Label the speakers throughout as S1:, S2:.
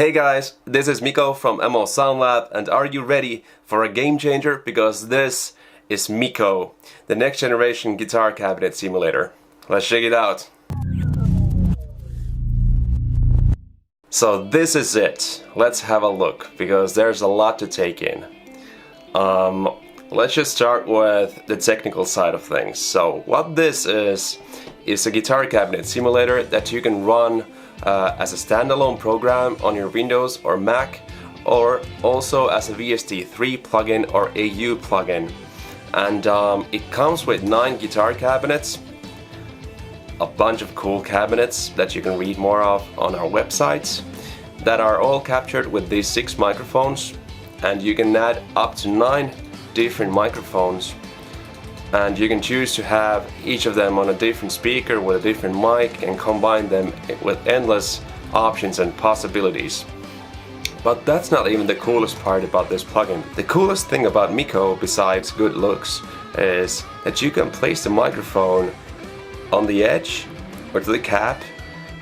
S1: Hey guys, this is MIKKO from MO Sound Lab, and are you ready for a game changer? Because this is MIKKO, the next generation guitar cabinet simulator. Let's check it out. So this is it. Let's have a look, because there's a lot to take in. Let's just start with the technical side of things. So what this is a guitar cabinet simulator that you can run as a standalone program on your Windows or Mac, or also as a VST3 plugin or AU plugin. And it comes with 9 guitar cabinets, a bunch of cool cabinets that you can read more of on our websites, that are all captured with these 6 microphones, and you can add up to 9 different microphones, and you can choose to have each of them on a different speaker with a different mic and combine them with endless options and possibilities. But that's not even the coolest part about this plugin. The coolest thing about MIKKO, besides good looks, is that you can place the microphone on the edge or to the cap,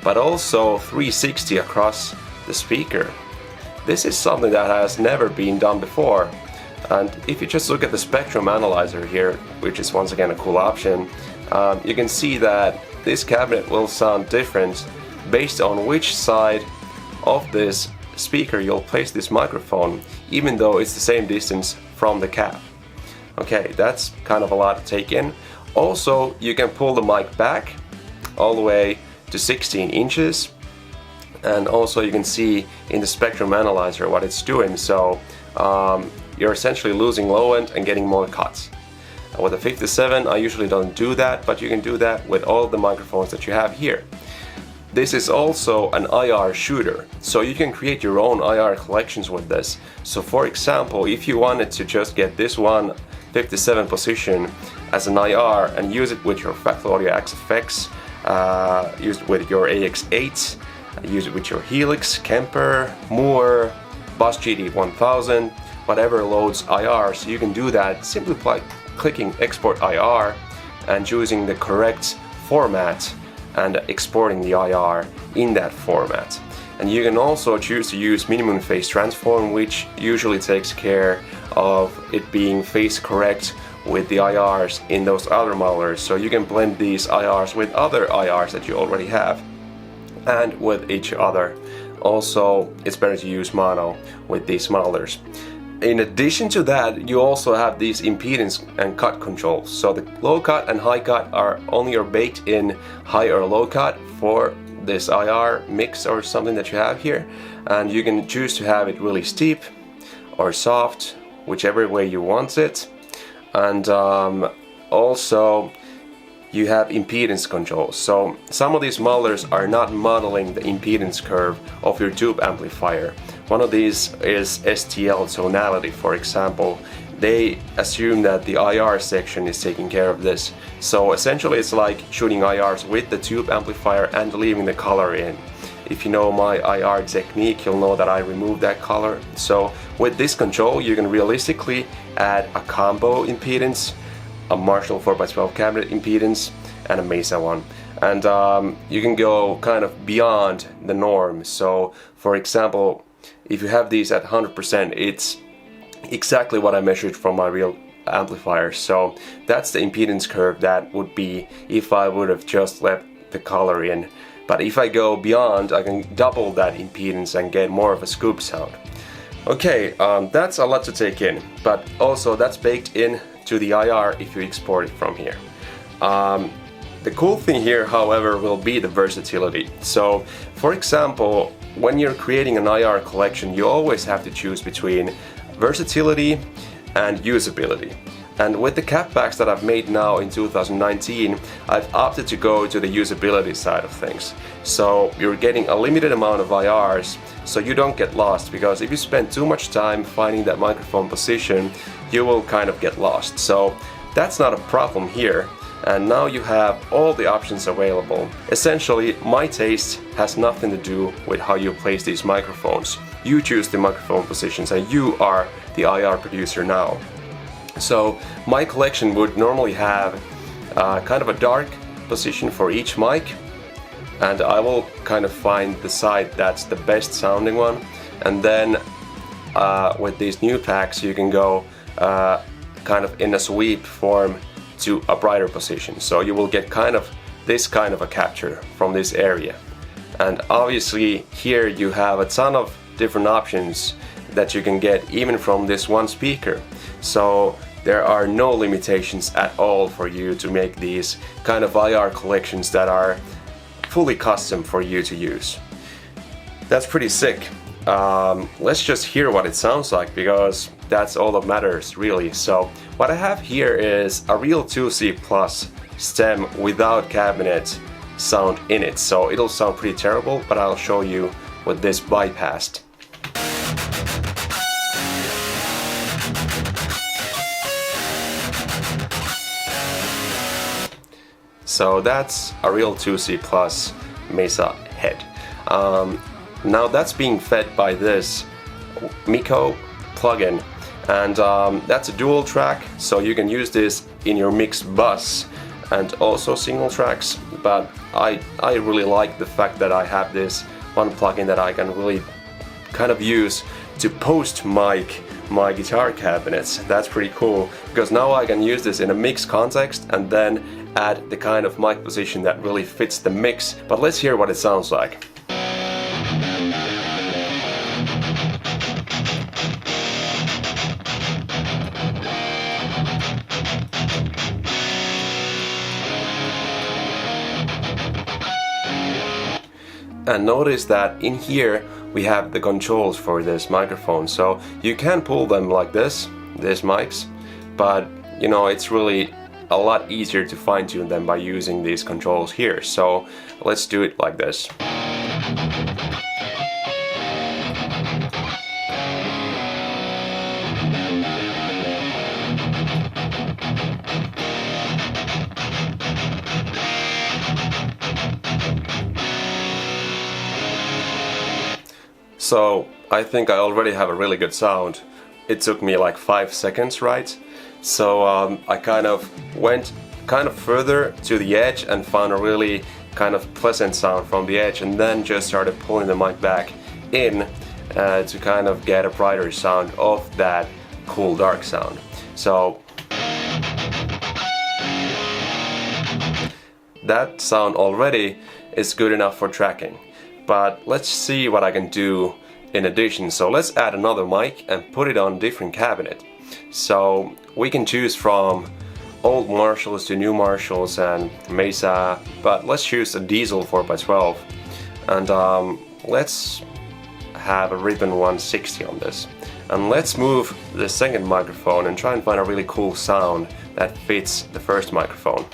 S1: but also 360 across the speaker. This is something that has never been done before. And if you just look at the spectrum analyzer here, which is once again a cool option, you can see that this cabinet will sound different based on which side of this speaker you'll place this microphone, even though it's the same distance from the cap. Okay, that's kind of a lot to take in. Also, you can pull the mic back all the way to 16 inches, and also you can see in the spectrum analyzer what it's doing. So you're essentially losing low end and getting more cuts. With a 57, I usually don't do that, but you can do that with all the microphones that you have here. This is also an IR shooter, so you can create your own IR collections with this. So for example, if you wanted to just get this one 57 position as an IR and use it with your Factory Audio XFX, use it with your AX8, use it with your Helix, Kemper, Moore, Boss GT1000, whatever loads IR, so you can do that simply by clicking Export IR and choosing the correct format and exporting the IR in that format. And you can also choose to use minimum phase transform, which usually takes care of it being phase correct with the IRs in those other mufflers, so you can blend these IRs with other IRs that you already have and with each other. Also, it's better to use mono with these mufflers. In addition to that, you also have these impedance and cut controls. So the low cut and high cut are only your baked-in high or low cut for this IR mix or something that you have here, and you can choose to have it really steep or soft, whichever way you want it. And also you have impedance controls. So some of these mufflers are not modeling the impedance curve of your tube amplifier. One of these is STL tonality, for example. They assume that the IR section is taking care of this. So essentially it's like shooting IRs with the tube amplifier and leaving the color in. If you know my IR technique, you'll know that I removed that color. So with this control, you can realistically add a combo impedance, a Marshall 4x12 cabinet impedance, and a Mesa one. And you can go kind of beyond the norm. So for example, if you have these at 100%, it's exactly what I measured from my real amplifier. So that's the impedance curve that would be if I would have just left the color in. But if I go beyond, I can double that impedance and get more of a scoop sound. Okay, that's a lot to take in, but also that's baked in to the IR if you export it from here. The cool thing here, however, will be the versatility. So, for example, when you're creating an IR collection, you always have to choose between versatility and usability. And with the cap packs that I've made now in 2019, I've opted to go to the usability side of things. So you're getting a limited amount of IRs, so you don't get lost, because if you spend too much time finding that microphone position, you will kind of get lost. So that's not a problem here. And now you have all the options available. Essentially, my taste has nothing to do with how you place these microphones. You choose the microphone positions and you are the IR producer now. So my collection would normally have kind of a dark position for each mic, and I will kind of find the side that's the best sounding one, and then with these new packs you can go kind of in a sweep form to a brighter position, so you will get kind of this kind of a capture from this area. And obviously here you have a ton of different options that you can get even from this one speaker, so there are no limitations at all for you to make these kind of IR collections that are fully custom for you to use. That's pretty sick. Let's just hear what it sounds like, because that's all that matters really. So what I have here is a real 2C Plus stem without cabinet sound in it, so it'll sound pretty terrible, but I'll show you with this bypassed. So that's a real 2C Plus Mesa head. Now that's being fed by this MIKKO plugin, and that's a dual track, so you can use this in your mixed bus and also single tracks, but I really like the fact that I have this one plugin that I can really kind of use to post mic my guitar cabinets. That's pretty cool, because now I can use this in a mix context and then add the kind of mic position that really fits the mix. But let's hear what it sounds like. And notice that in here we have the controls for this microphone, so you can pull them like this, these mics, but you know, it's really a lot easier to fine-tune them by using these controls here. So let's do it like this. So I think I already have a really good sound. It took me like 5 seconds, right? So I kind of went kind of further to the edge and found a really kind of pleasant sound from the edge, and then just started pulling the mic back in to kind of get a brighter sound of that cool dark sound. So that sound already is good enough for tracking. But let's see what I can do in addition. So let's add another mic and put it on a different cabinet. So we can choose from old Marshalls to new Marshalls and Mesa, but let's choose a Diezel 4x12, and let's have a ribbon 160 on this. And let's move the second microphone and try and find a really cool sound that fits the first microphone.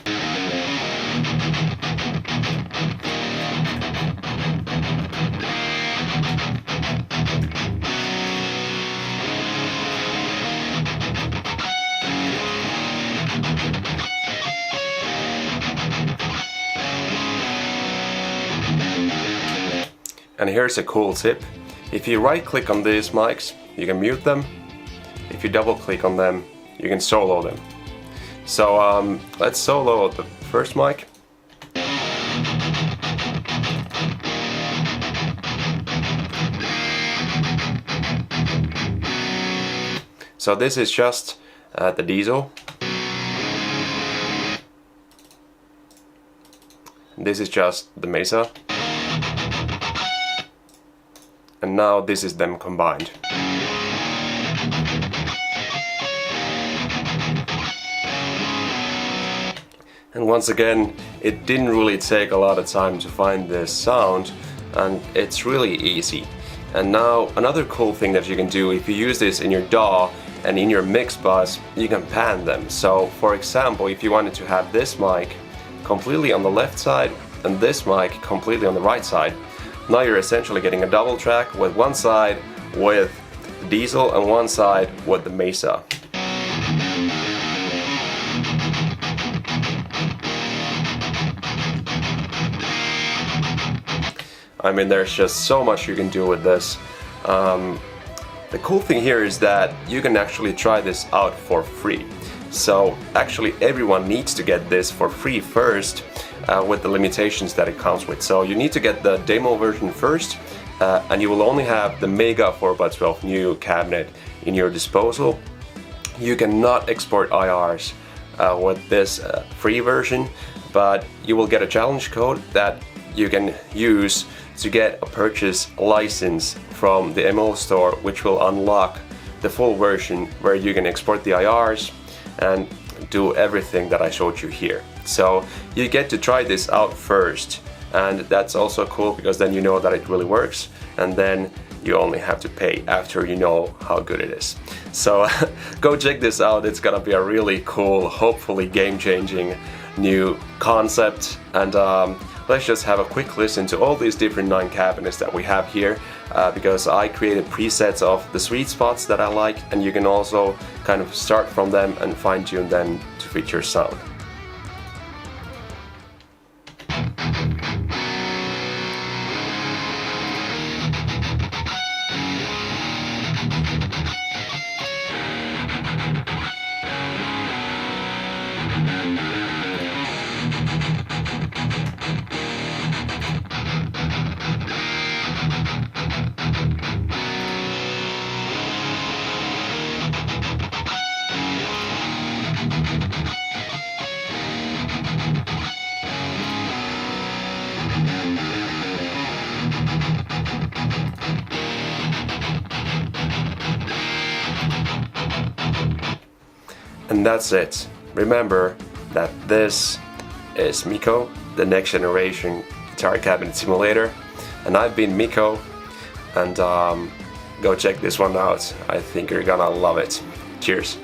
S1: And here's a cool tip. If you right click on these mics, you can mute them. If you double click on them, you can solo them. So let's solo the first mic. So this is just the Diezel. This is just the Mesa. And now this is them combined. And once again, it didn't really take a lot of time to find this sound, and it's really easy. And now another cool thing that you can do, if you use this in your DAW and in your mix bus, you can pan them. So for example, if you wanted to have this mic completely on the left side and this mic completely on the right side, now you're essentially getting a double track with one side with the Diezel and one side with the Mesa. I mean, there's just so much you can do with this. The cool thing here is that you can actually try this out for free. So actually everyone needs to get this for free first, with the limitations that it comes with. So you need to get the demo version first, and you will only have the Mega 4x12 new cabinet in your disposal. You cannot export IRs with this free version, but you will get a challenge code that you can use to get a purchase license from the MO store, which will unlock the full version where you can export the IRs and do everything that I showed you here. So you get to try this out first, and that's also cool because then you know that it really works, and then you only have to pay after you know how good it is. So go check this out. It's gonna be a really cool, hopefully game-changing new concept. And let's just have a quick listen to all these different 9 cabinets that we have here, because I created presets of the sweet spots that I like, and you can also kind of start from them and fine-tune them to fit your sound. And that's it. Remember that this is MIKKO, the next generation guitar cabinet simulator, and I've been MIKKO, and go check this one out. I think you're gonna love it. Cheers.